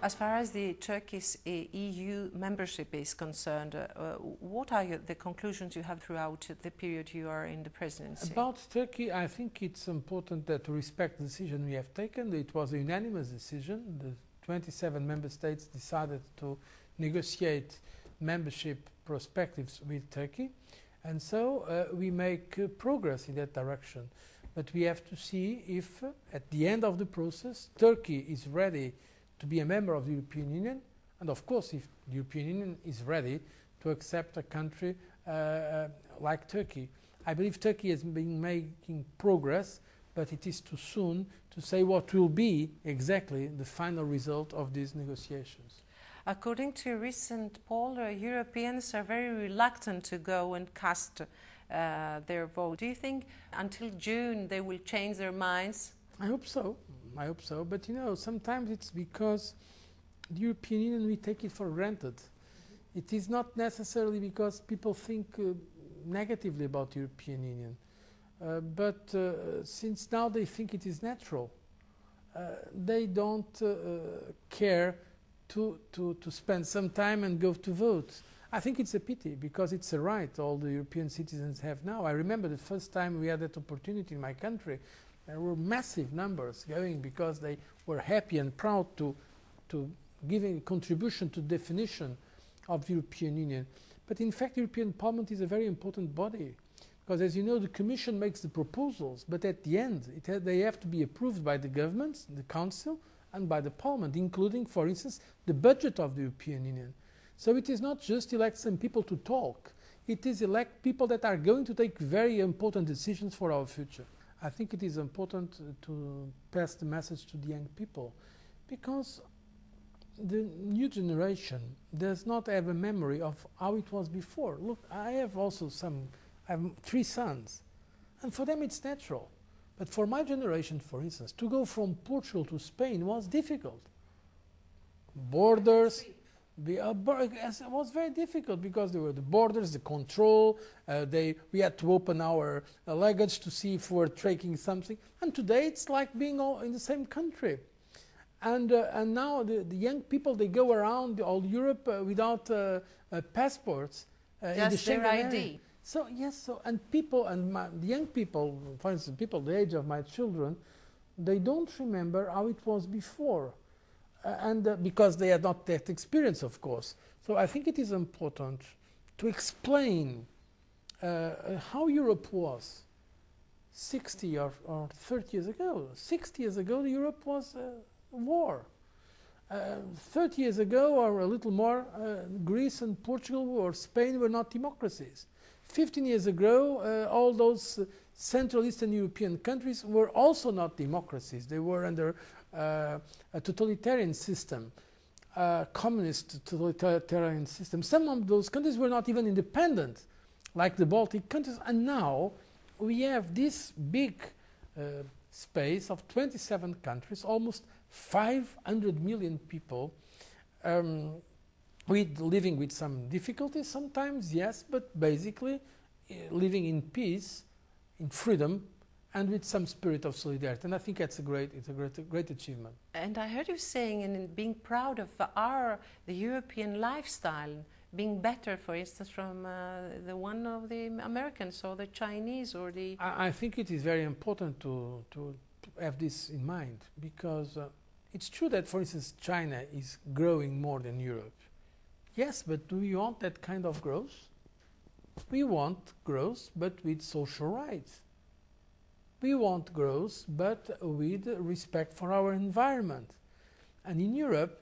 As far as the Turkey's EU membership is concerned, what are the conclusions you have throughout the period you are in the presidency? About Turkey, I think it's important that to respect the decision we have taken. It was a unanimous decision. The 27 member states decided to negotiate membership perspectives with Turkey, and so we make progress in that direction. But we have to see if, at the end of the process, Turkey is ready to be a member of the European Union, and of course if the European Union is ready to accept a country like Turkey. I believe Turkey has been making progress, but it is too soon to say what will be exactly the final result of these negotiations. According to a recent poll, Europeans are very reluctant to go and cast their vote. Do you think until June they will change their minds? I hope so. I hope so. But you know, sometimes it's because the European Union, we take it for granted. It is not necessarily because people think negatively about the European Union. But since now they think it is natural, they don't care to spend some time and go to vote. I think it's a pity, because it's a right all the European citizens have now. I remember the first time we had that opportunity in my country, there were massive numbers going because they were happy and proud to give a contribution to the definition of the European Union. But in fact, the European Parliament is a very important body, because as you know, the Commission makes the proposals, but at the end they have to be approved by the governments, the Council, and by the Parliament, including, for instance, the budget of the European Union. So it is not just elect some people to talk, it is elect people that are going to take very important decisions for our future. I think it is important to pass the message to the young people, because the new generation does not have a memory of how it was before. Look, I have also I have 3 sons, and for them it's natural. But for my generation, for instance, to go from Portugal to Spain was difficult. Borders, it was very difficult because there were the borders, the control, we had to open our luggage to see if we were taking something. And today it's like being all in the same country. And now the young people, they go around all Europe without passports. Just their ID. So yes, and people, the young people, for instance, people the age of my children, they don't remember how it was before. Because they had not that experience, of course. So I think it is important to explain how Europe was 60 or 30 years ago. 60 years ago, Europe was war. 30 years ago, or a little more, Greece and Portugal or Spain were not democracies. 15 years ago, all those Central Eastern European countries were also not democracies. They were under a totalitarian system, communist totalitarian system. Some of those countries were not even independent, like the Baltic countries. And now we have this big space of 27 countries, almost 500 million people, living with some difficulties sometimes, yes, but basically living in peace, in freedom, and with some spirit of solidarity. And I think that's a great achievement. And I heard you saying, and being proud of the European lifestyle being better, for instance, from the one of the Americans or the Chinese or the... I think it is very important to have this in mind, because it's true that, for instance, China is growing more than Europe. Yes, but do we want that kind of growth? We want growth, but with social rights. We want growth, but with respect for our environment. And in Europe,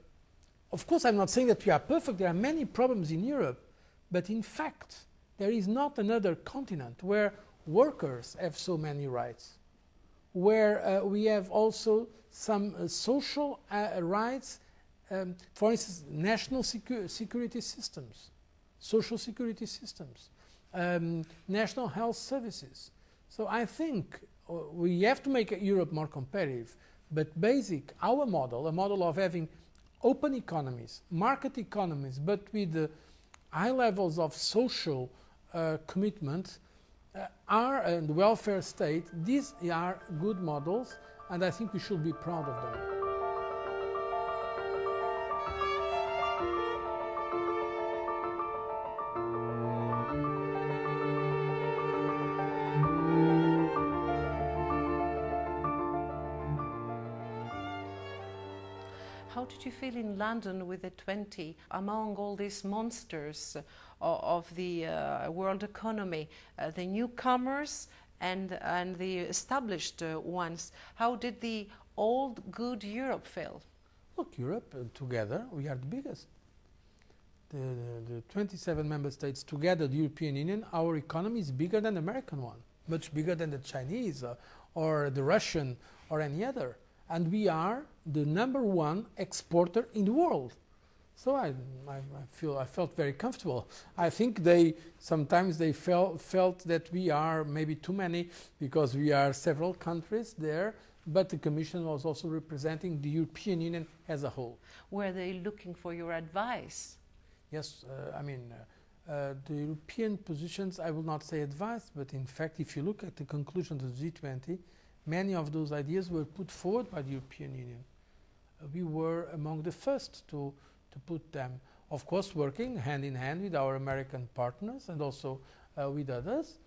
of course, I'm not saying that we are perfect. There are many problems in Europe. But in fact, there is not another continent where workers have so many rights, where we have also some social rights, for instance, national security systems, social security systems, national health services. So I think we have to make Europe more competitive, but our model, a model of having open economies, market economies, but with high levels of social commitment, and welfare state, these are good models, and I think we should be proud of them. How did you feel in London with the 20 among all these monsters of the world economy, the newcomers and the established ones? How did the old good Europe feel? Look, Europe together, we are the biggest. The 27 member states together, the European Union, our economy is bigger than the American one, much bigger than the Chinese or the Russian or any other. And we are the #1 exporter in the world. So I felt very comfortable. I think sometimes they felt that we are maybe too many because we are several countries there, but the Commission was also representing the European Union as a whole. Were they looking for your advice? Yes, the European positions, I will not say advice, but in fact, if you look at the conclusions of the G20, many of those ideas were put forward by the European Union. We were among the first to put them, of course, working hand in hand with our American partners and also with others.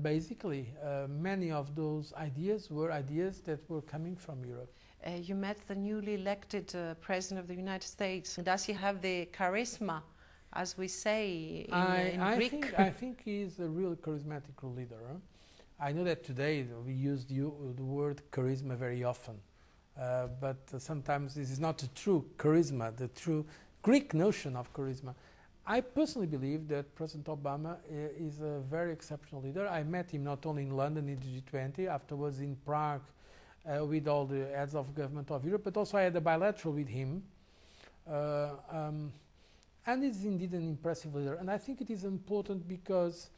Basically, many of those ideas were ideas that were coming from Europe. You met the newly elected President of the United States. Does he have the charisma, as we say in Greek? I think he is a real charismatic leader. Huh? I know that today we use the word charisma very often, but sometimes this is not the true charisma, the true Greek notion of charisma. I personally believe that President Obama is a very exceptional leader. I met him not only in London in the G20, afterwards in Prague with all the heads of government of Europe, but also I had a bilateral with him. And he's indeed an impressive leader. And I think it is important because,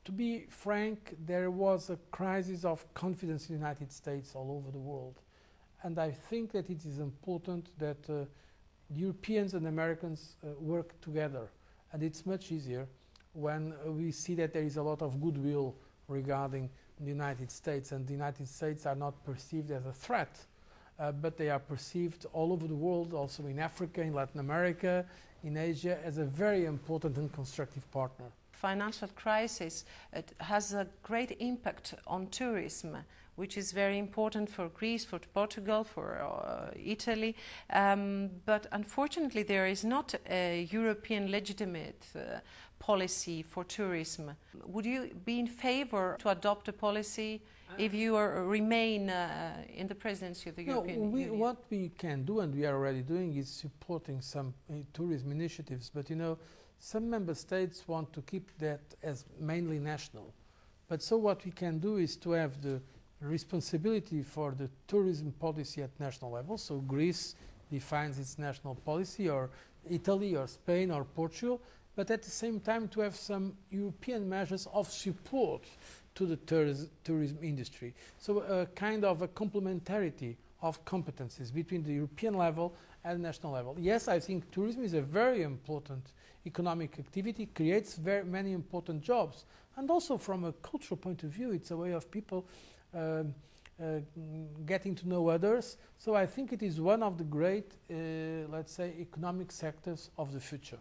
to be frank, there was a crisis of confidence in the United States all over the world. And I think that it is important that Europeans and Americans work together. And it's much easier when we see that there is a lot of goodwill regarding the United States, and the United States are not perceived as a threat, but they are perceived all over the world, also in Africa, in Latin America, in Asia, as a very important and constructive partner. Financial crisis has a great impact on tourism, which is very important for Greece, for Portugal, for Italy. But unfortunately, there is not a European legitimate policy for tourism. Would you be in favor to adopt a policy if you remain in the presidency of the European Union? What we can do, and we are already doing, is supporting some tourism initiatives. But you know, some member states want to keep that as mainly national. But so what we can do is to have the responsibility for the tourism policy at national level. So Greece defines its national policy, or Italy, or Spain, or Portugal. But at the same time to have some European measures of support to the tourism industry. So a kind of a complementarity of competencies between the European level and national level. Yes, I think tourism is a very important economic activity, creates very many important jobs. And also from a cultural point of view, it's a way of people getting to know others. So I think it is one of the great, let's say, economic sectors of the future.